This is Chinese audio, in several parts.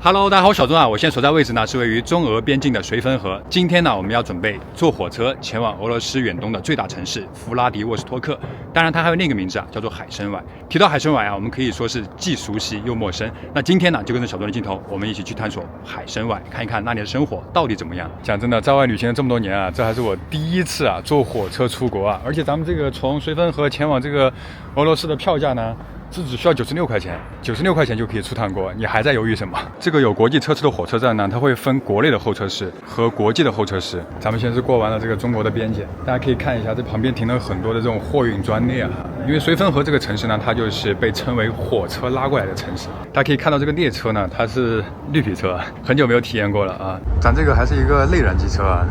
Hello， 大家好，小钟啊，我现在所在位置呢是位于中俄边境的绥芬河。今天呢，我们要准备坐火车前往俄罗斯远东的最大城市弗拉迪沃斯托克。当然，它还有另一个名字啊，叫做海参崴。提到海参崴啊，我们可以说是既熟悉又陌生。那今天呢，就跟着小钟的镜头，我们一起去探索海参崴，看一看那里的生活到底怎么样。讲真的，在外旅行了这么多年啊，这还是我第一次啊坐火车出国啊，而且咱们这个从绥芬河前往这个俄罗斯的票价呢，只需要96块钱，96块钱就可以出趟国，你还在犹豫什么？这个有国际车次的火车站呢，它会分国内的候车室和国际的候车室。咱们先是过完了这个中国的边界，大家可以看一下，这旁边停了很多的这种货运专列啊。因为绥芬河这个城市呢，它就是被称为火车拉过来的城市。大家可以看到这个列车呢，它是绿皮车，很久没有体验过了啊。咱这个还是一个内燃机车啊。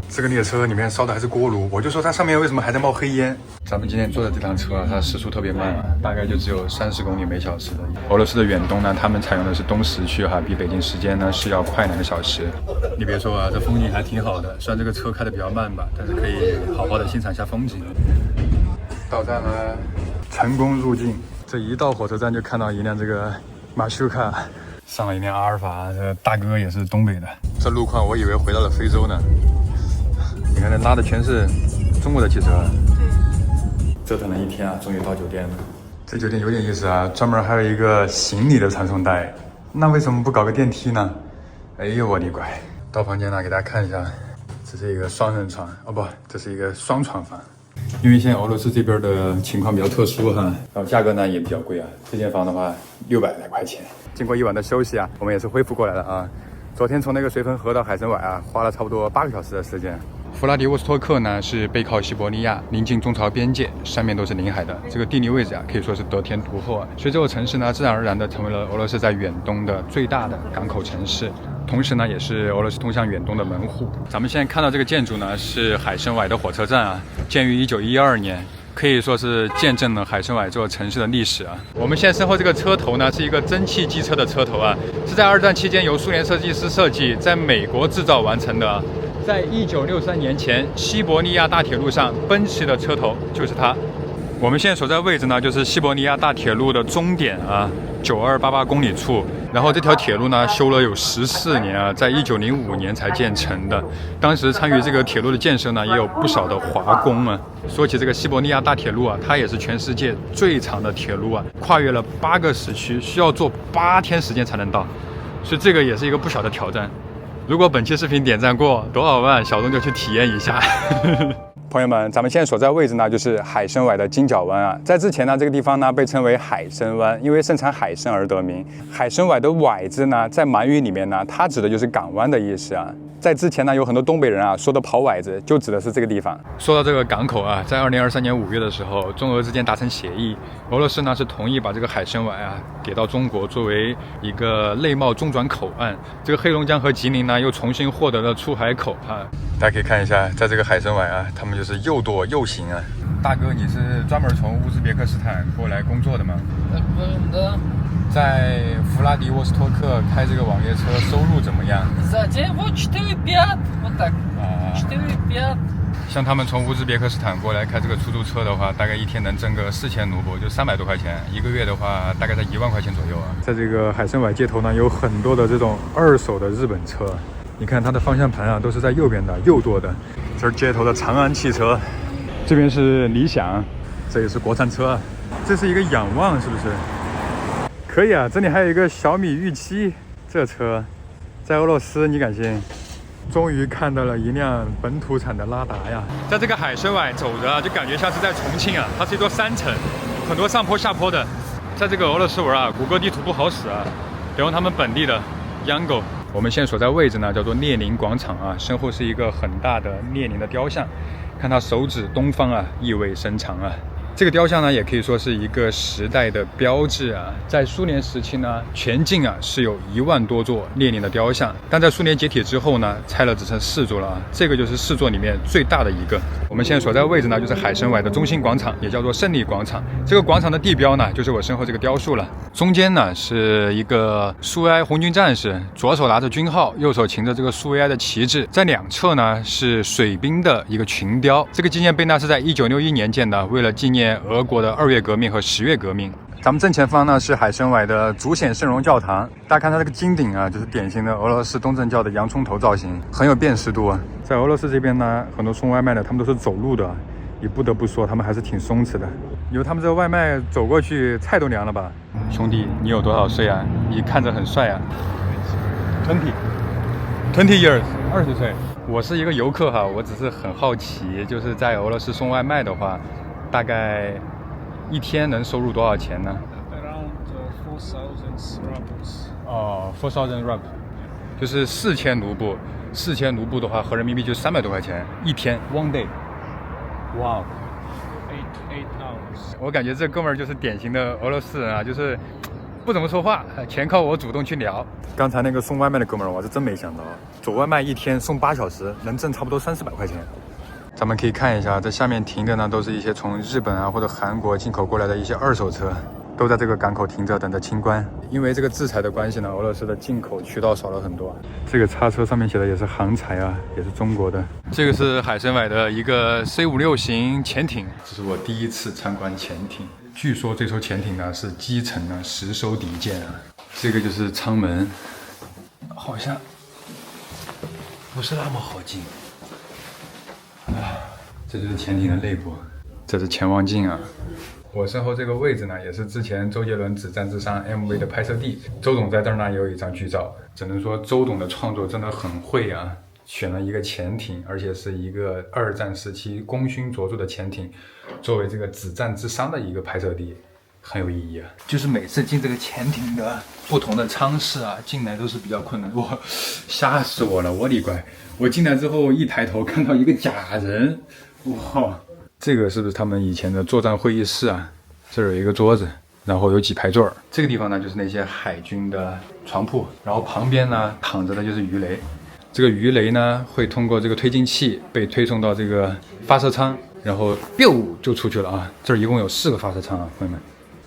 这个列车里面烧的还是锅炉，我就说它上面为什么还在冒黑烟。咱们今天坐的这辆车啊，它时速特别慢啊，大概就只有30公里每小时的。俄罗斯的远东呢，他们采用的是东时区哈，比北京时间呢是要快2个小时。你别说啊，这风景还挺好的，虽然这个车开的比较慢吧，但是可以好好的欣赏一下风景。到站了，成功入境。这一到火车站就看到一辆这个马修卡，上了一辆阿尔法，这大哥也是东北的。这路况我以为回到了非洲呢。你看，这拉的全是中国的汽车。对，折腾了一天啊，终于到酒店了。这酒店有点意思啊，专门还有一个行李的传送带。那为什么不搞个电梯呢？哎呦我的乖！到房间了，给大家看一下，这是一个双人床，哦不，这是一个双床房。因为现在俄罗斯这边的情况比较特殊哈，然后价格呢也比较贵啊。这间房的话600来块钱。经过一晚的休息啊，我们也是恢复过来了啊。昨天从那个绥芬河到海参崴啊，花了差不多8个小时的时间。弗拉迪沃斯托克呢是背靠西伯利亚，临近中朝边界，三面都是临海的。这个地理位置啊，可以说是得天独厚啊。所以这座城市呢，自然而然的成为了俄罗斯在远东的最大的港口城市，同时呢，也是俄罗斯通向远东的门户。咱们现在看到这个建筑呢，是海参崴的火车站啊，建于1912年。可以说是见证了海参崴这座城市的历史啊。我们现在身后这个车头呢，是一个蒸汽机车的车头啊，是在2战期间由苏联设计师设计，在美国制造完成的。在1963年前，西伯利亚大铁路上，奔驰的车头就是它。我们现在所在位置呢，就是西伯利亚大铁路的终点啊，9288公里处。然后这条铁路呢，修了有14年啊，在1905年才建成的。当时参与这个铁路的建设呢，也有不少的华工啊。说起这个西伯利亚大铁路啊，它也是全世界最长的铁路啊，跨越了8个时区，需要坐8天时间才能到，所以这个也是一个不小的挑战。如果本期视频点赞过多少万，小钟就去体验一下。朋友们，咱们现在所在位置呢，就是海参崴的金角湾啊。在之前呢，这个地方呢被称为海参湾，因为盛产海参而得名。海参崴的崴字呢，在满语里面呢，它指的就是港湾的意思啊。在之前呢，有很多东北人啊说的跑崴子，就指的是这个地方。说到这个港口啊，在2023年5月的时候，中俄之间达成协议，俄罗斯呢是同意把这个海参崴啊给到中国，作为一个内贸中转口岸。这个黑龙江和吉林呢又重新获得了出海口啊。大家可以看一下，在这个海参崴啊，他们就是又舵又行啊。大哥，你是专门从乌兹别克斯坦过来工作的吗？在弗拉迪沃斯托克开这个网约车收入怎么样？像他们从乌兹别克斯坦过来开这个出租车的话，大概一天能挣个4000卢布，就300多块钱，一个月的话大概在1万块钱左右啊。在这个海参崴街头呢，有很多的这种2手的日本车，你看它的方向盘啊都是在右边的，右舵的。这是街头的长安汽车，这边是理想，这也是国产车，这是一个仰望，是不是？可以啊，这里还有一个小米预期，这车在俄罗斯你敢信？终于看到了一辆本土产的拉达呀！在这个海参崴走着啊，就感觉像是在重庆啊，它是一座山城，很多上坡下坡的。在这个俄罗斯玩啊，谷歌地图不好使啊，得用他们本地的 Yango。我们现在所在位置呢，叫做列宁广场啊，身后是一个很大的列宁的雕像，看他手指东方啊，意味深长啊。这个雕像呢，也可以说是一个时代的标志啊。在苏联时期呢，全境啊是有1万多座列宁的雕像，但在苏联解体之后呢，拆了只剩4座了啊。这个就是4座里面最大的一个。我们现在所在位置呢，就是海参崴的中心广场，也叫做胜利广场。这个广场的地标呢，就是我身后这个雕塑了。中间呢是一个苏维埃红军战士，左手拿着军号，右手擎着这个苏维埃的旗帜。在两侧呢是水兵的一个群雕。这个纪念碑呢是在1961年建的，为了纪念俄国的2月革命和10月革命。咱们正前方呢是海参崴的主显圣容教堂，大家看它这个金顶啊，就是典型的俄罗斯东正教的洋葱头造型，很有辨识度啊。在俄罗斯这边呢，很多送外卖的他们都是走路的，也不得不说他们还是挺松弛的。有他们这个外卖走过去，菜都凉了吧？兄弟，你有多少岁啊？你看着很帅啊。20 years， 20岁。我是一个游客哈，我只是很好奇，就是在俄罗斯送外卖的话，大概一天能收入多少钱呢 Around 4,000 rubles. 哦，4,000 rubles， 就是4000卢布。4000卢布的话，合人民币就300多块钱一天 ，one day。哇， 8 hours. 我感觉这哥们儿就是典型的俄罗斯人啊，就是不怎么说话，全靠我主动去聊。刚才那个送外卖的哥们儿，我是真没想到，走外卖一天送8小时，能挣差不多300-400块钱。咱们可以看一下，这下面停的呢，都是一些从日本啊或者韩国进口过来的一些二手车，都在这个港口停着，等着清关。因为这个制裁的关系呢，俄罗斯的进口渠道少了很多。这个叉车上面写的也是航材啊，也是中国的。这个是海参崴的一个 C56型潜艇，这是我第一次参观潜艇。据说这艘潜艇呢是击沉了10艘敌舰啊。这个就是舱门，好像不是那么好进。这就是潜艇的内部，这是潜望镜啊。我身后这个位置呢，也是之前周杰伦《只战之殇》MV 的拍摄地。周董在这儿呢也有一张剧照，只能说周董的创作真的很会啊，选了一个潜艇，而且是一个2战时期功勋卓著的潜艇，作为这个《只战之殇》的一个拍摄地，很有意义啊。就是每次进这个潜艇的不同的舱室啊，进来都是比较困难。哇，吓死我了！我的乖！我进来之后一抬头看到一个假人，哇！这个是不是他们以前的作战会议室啊？这有一个桌子，然后有几排座儿。这个地方呢，就是那些海军的床铺，然后旁边呢躺着的就是鱼雷。这个鱼雷呢会通过这个推进器被推送到这个发射舱，然后 biu 就出去了啊！这儿一共有4个发射舱啊，朋友们。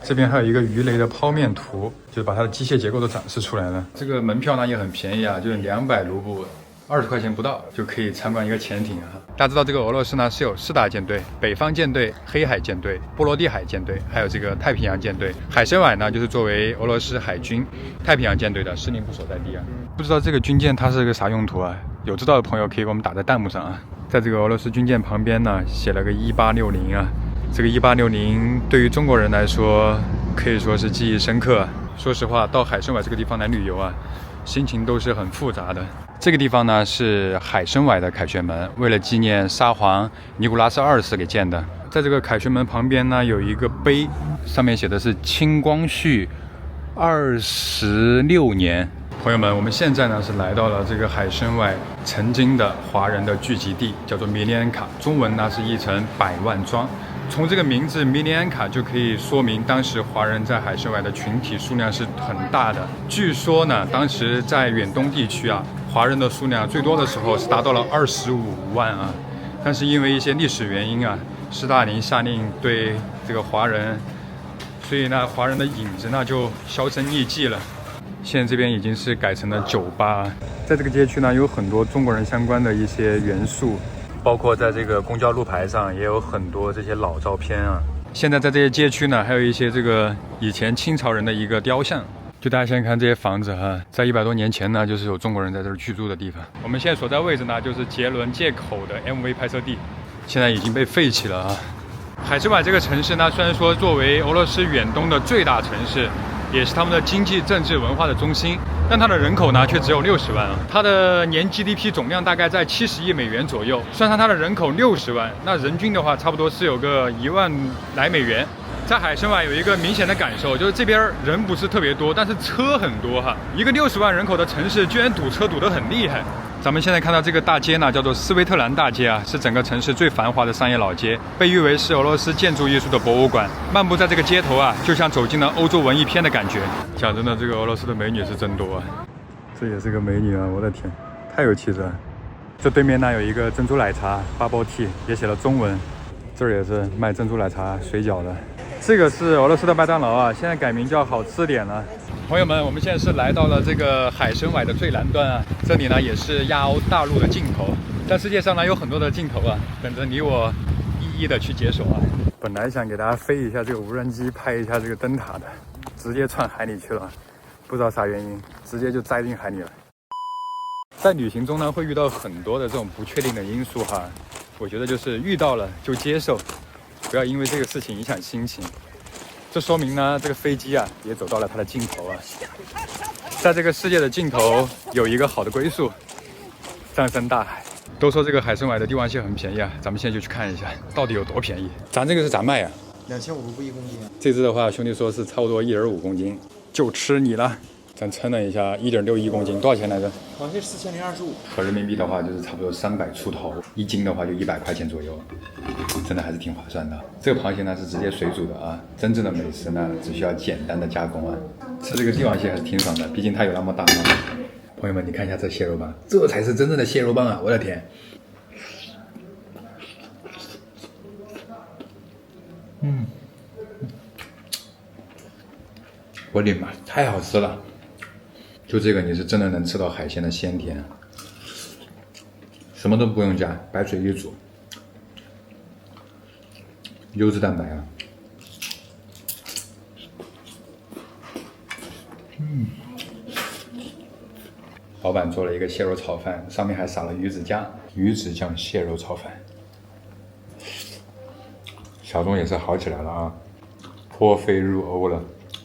这边还有一个鱼雷的剖面图，就是把它的机械结构都展示出来了。这个门票呢也很便宜啊，就是200卢布。20块钱不到就可以参观一个潜艇啊！大家知道这个俄罗斯呢是有4大舰队：北方舰队、黑海舰队、波罗的海舰队，还有这个太平洋舰队。海参崴呢就是作为俄罗斯海军太平洋舰队的司令部所在地啊。不知道这个军舰它是个啥用途啊？有知道的朋友可以给我们打在弹幕上啊。在这个俄罗斯军舰旁边呢写了个1860啊，这个1860对于中国人来说可以说是记忆深刻。说实话，到海参崴这个地方来旅游啊，心情都是很复杂的。这个地方呢是海参崴的凯旋门，为了纪念沙皇尼古拉斯2世给建的。在这个凯旋门旁边呢有一个碑，上面写的是清光绪26年。朋友们，我们现在呢是来到了这个海参崴曾经的华人的聚集地，叫做米利安卡，中文呢是译成百万庄。从这个名字米利安卡就可以说明当时华人在海参崴的群体数量是很大的。据说呢，当时在远东地区啊，华人的数量最多的时候是达到了25万啊。但是因为一些历史原因啊，斯大林下令对这个华人，所以呢，华人的影子呢就销声匿迹了。现在这边已经是改成了酒吧，在这个街区呢有很多中国人相关的一些元素。包括在这个公交路牌上也有很多这些老照片啊。现在在这些街区呢，还有一些这个以前清朝人的一个雕像。就大家先看这些房子哈，在100多年前呢，就是有中国人在这儿居住的地方。我们现在所在位置呢，就是杰伦界口的 MV 拍摄地，现在已经被废弃了啊。海参崴这个城市呢，虽然说作为俄罗斯远东的最大城市，也是他们的经济、政治、文化的中心，但它的人口呢却只有60万啊。它的年 GDP 总量大概在70亿美元左右，算上它的人口60万，那人均的话差不多是有个1万来美元。在海参崴有一个明显的感受，就是这边人不是特别多，但是车很多哈。一个60万人口的城市，居然堵车堵得很厉害。咱们现在看到这个大街呢，叫做斯维特兰大街啊，是整个城市最繁华的商业老街，被誉为是俄罗斯建筑艺术的博物馆。漫步在这个街头啊，就像走进了欧洲文艺片的感觉。讲真的，这个俄罗斯的美女是真多啊。这也是个美女啊，我的天，太有气质了。这对面呢有一个珍珠奶茶 Bubble Tea， 也写了中文。这儿也是卖珍珠奶茶、水饺的。这个是俄罗斯的麦当劳啊，现在改名叫好吃点了。朋友们，我们现在是来到了这个海参崴的最南端啊，这里呢也是亚欧大陆的尽头。但世界上呢有很多的尽头啊，等着你我一一的去解锁啊。本来想给大家飞一下这个无人机，拍一下这个灯塔的，直接窜海里去了，不知道啥原因，直接就栽进海里了。在旅行中呢，会遇到很多的这种不确定的因素哈，我觉得就是遇到了就接受，不要因为这个事情影响心情。这说明呢，这个飞机啊也走到了它的尽头啊。在这个世界的尽头有一个好的归宿，葬身大海。都说这个海参崴的帝王蟹很便宜啊，咱们现在就去看一下到底有多便宜。咱这个是咋卖啊2500卢布1公斤。这只的话，兄弟说是差不多1.5公斤，就吃你了。咱称了一下，1.61公斤，多少钱来着？螃蟹4025，合人民币的话就是差不多300出头，1斤的话就100块钱左右，真的还是挺划算的。这个螃蟹呢是直接水煮的啊，真正的美食呢只需要简单的加工啊。吃这个帝王蟹还是挺爽的，毕竟它有那么大嘛。朋友们，你看一下这蟹肉棒，这才是真正的蟹肉棒啊！我的天，我的妈，太好吃了！就这个你是真的能吃到海鲜的鲜甜，什么都不用加，白水一煮，优质蛋白啊！老板做了一个蟹肉炒饭，上面还撒了鱼子酱，鱼子酱蟹肉炒饭。小钟也是好起来了啊，颇飞入欧了，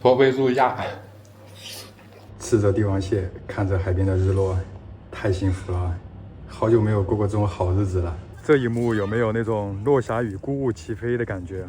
颇飞入亚。吃着帝王蟹，看着海边的日落，太幸福了，好久没有过这种好日子了。这一幕有没有那种落霞与孤鹜齐飞的感觉？